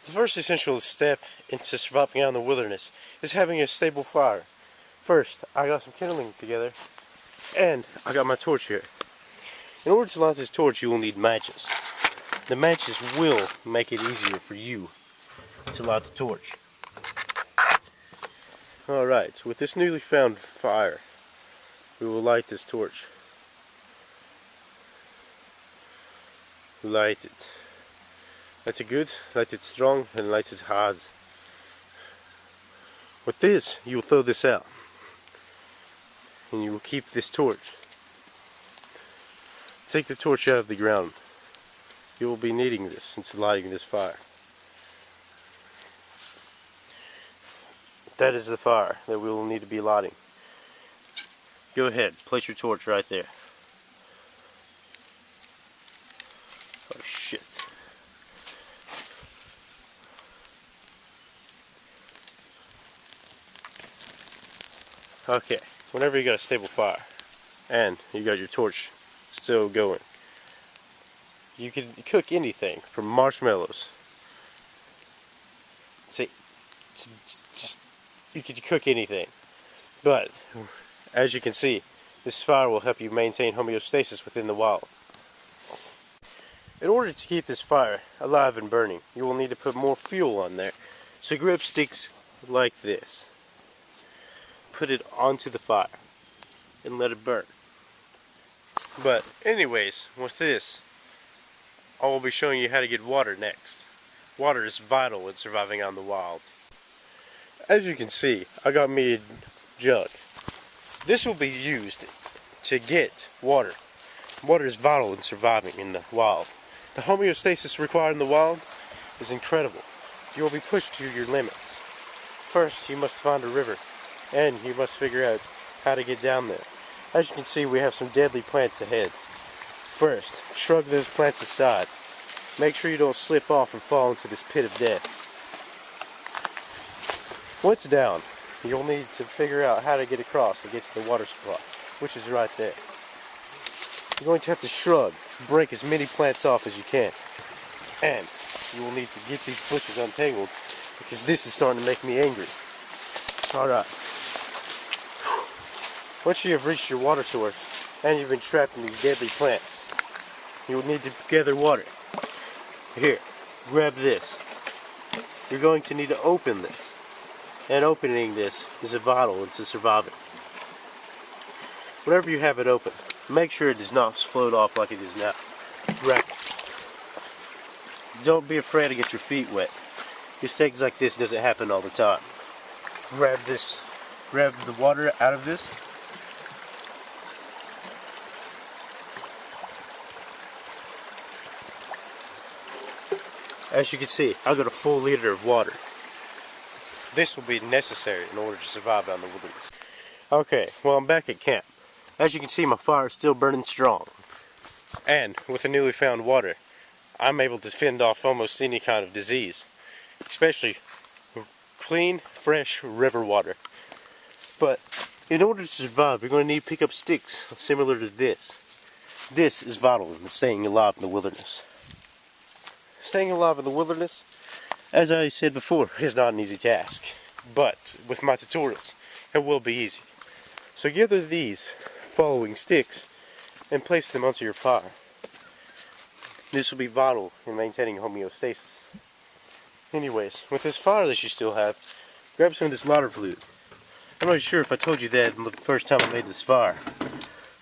The first essential step into surviving out in the wilderness is having a stable fire. First, I got some kindling together, and I got my torch here. In order to light this torch, you will need matches. The matches will make it easier for you to light the torch. Alright, so with this newly found fire, we will light this torch. Light it. Light it good, light it strong, and light it hard. With this, you will throw this out. And you will keep this torch. Take the torch out of the ground. You will be needing this into lighting this fire. That is the fire that we will need to be lighting. Go ahead, place your torch right there. Oh shit. Okay, whenever you got a stable fire and you got your torch still going, you can cook anything from marshmallows. See, you can cook anything, but as you can see, this fire will help you maintain homeostasis within the wild. In order to keep this fire alive and burning, you will need to put more fuel on there. So grab sticks like this, put it onto the fire, and let it burn. But anyways, with this, I will be showing you how to get water next. Water is vital in surviving out in the wild. As you can see, I got me a jug. This will be used to get water. Water is vital in surviving in the wild. The homeostasis required in the wild is incredible. You will be pushed to your limits. First, you must find a river, and you must figure out how to get down there. As you can see, we have some deadly plants ahead. First, shrug those plants aside. Make sure you don't slip off and fall into this pit of death. Once down, you'll need to figure out how to get across to get to the water supply, which is right there. You're going to have to shrug, break as many plants off as you can. And you will need to get these bushes untangled, because this is starting to make me angry. Alright. Once you have reached your water source, and you've been trapped in these deadly plants, you will need to gather water. Here, grab this. You're going to need to open this. And opening this is vital into surviving. Whenever you have it open, make sure it does not float off like it is now. Grab it. Don't be afraid to get your feet wet. Mistakes like this doesn't happen all the time. Grab this. Grab the water out of this. As you can see, I got a full liter of water. This will be necessary in order to survive out in the wilderness. Okay, well, I'm back at camp. As you can see, my fire is still burning strong. And with the newly found water, I'm able to fend off almost any kind of disease. Especially clean, fresh river water. But in order to survive, you're going to need to pick up sticks similar to this. This is vital in staying alive in the wilderness. Staying alive in the wilderness, as I said before, is not an easy task. But with my tutorials, it will be easy. So gather these following sticks and place them onto your fire. This will be vital in maintaining homeostasis. Anyways, with this fire that you still have, grab some of this lighter fluid. I'm not sure if I told you that the first time I made this fire.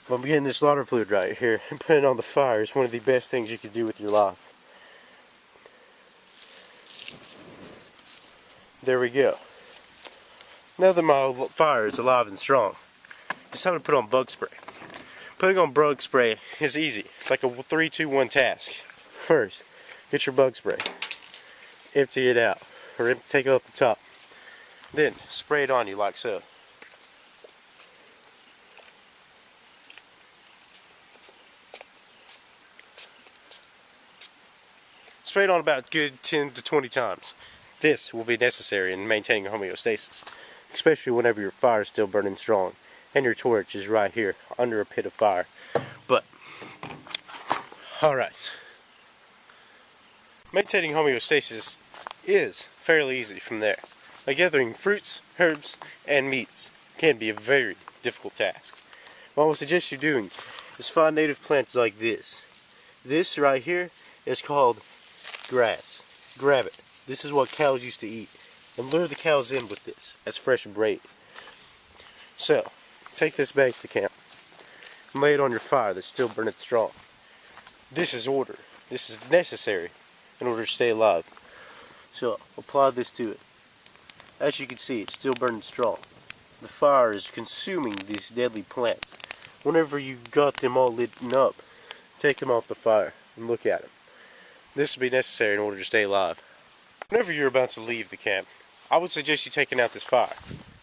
But I'm getting this lighter fluid right here and putting it on the fire is one of the best things you can do with your life. There we go. Now that my fire is alive and strong, it's time to put on bug spray. Putting on bug spray is easy. It's like a 3-2-1 task. First, get your bug spray. Empty it out, or take it off the top. Then, spray it on you like so. Spray it on about good 10 to 20 times. This will be necessary in maintaining homeostasis, especially whenever your fire is still burning strong and your torch is right here under a pit of fire. But, alright. Maintaining homeostasis is fairly easy from there. Now, gathering fruits, herbs, and meats can be a very difficult task. What I would suggest you doing is find native plants like this. This right here is called grass. Grab it. This is what cows used to eat. And lure the cows in with this as fresh braid. So, take this back to camp and lay it on your fire that's still burning strong. This is order. This is necessary in order to stay alive. So, apply this to it. As you can see, it's still burning strong. The fire is consuming these deadly plants. Whenever you've got them all lit up, take them off the fire and look at them. This will be necessary in order to stay alive. Whenever you're about to leave the camp, I would suggest you taking out this fire.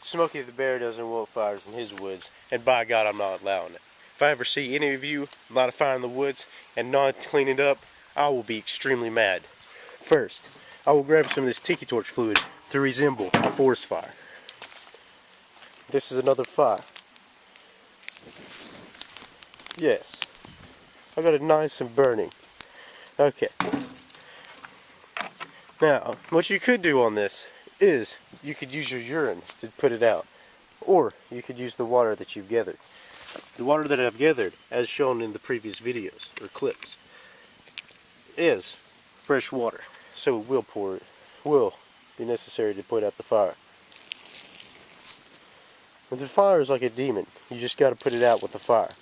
Smokey the Bear doesn't want fires in his woods, and by God, I'm not allowing it. If I ever see any of you light a fire in the woods and not clean it up, I will be extremely mad. First, I will grab some of this tiki torch fluid to resemble a forest fire. This is another fire. Yes, I got it nice and burning. Okay. Now, what you could do on this is you could use your urine to put it out, or you could use the water that you've gathered. The water that I've gathered, as shown in the previous videos or clips, is fresh water, so it will be necessary to put out the fire. But the fire is like a demon. You just got to put it out with the fire,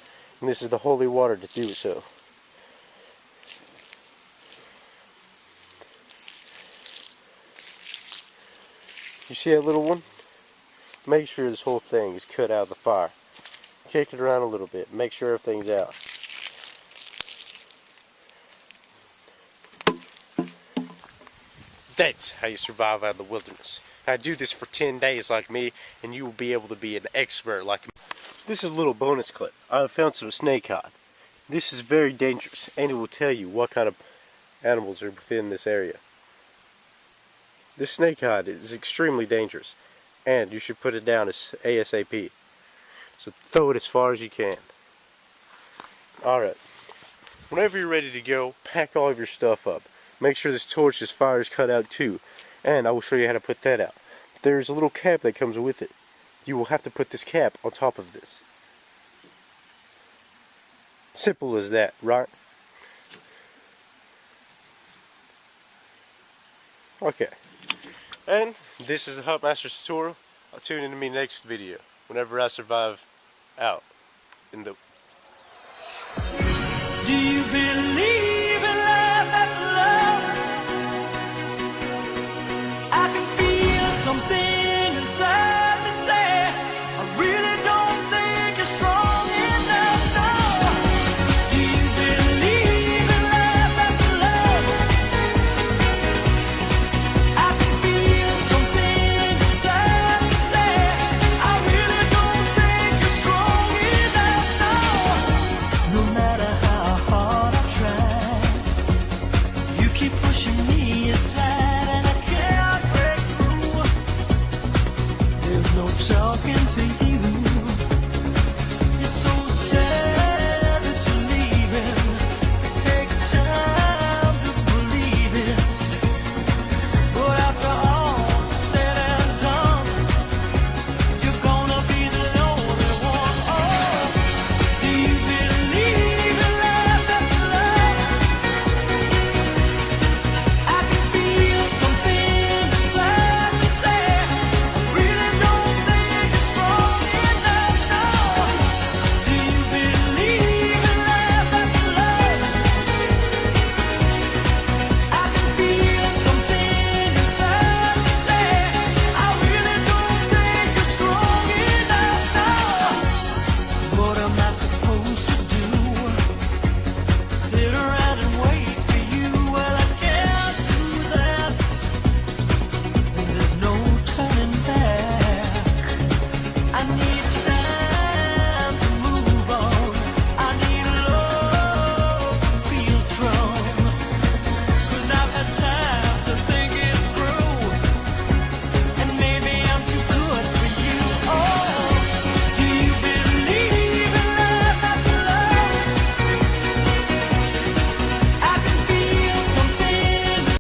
and this is the holy water to do so. You see that little one? Make sure this whole thing is cut out of the fire. Kick it around a little bit. Make sure everything's out. That's how you survive out in the wilderness. Now do this for 10 days like me, and you will be able to be an expert like me. This is a little bonus clip. I found some snake hide. This is very dangerous, and it will tell you what kind of animals are within this area. This snake hide is extremely dangerous, and you should put it down as ASAP. So throw it as far as you can. Alright, whenever you're ready to go, pack all of your stuff up. Make sure this torch's fire is cut out too, and I will show you how to put that out. There's a little cap that comes with it. You will have to put this cap on top of this. Simple as that, right? Okay. And this is the Huntmaster tutorial. I'll tune in to me next video whenever I survive out in the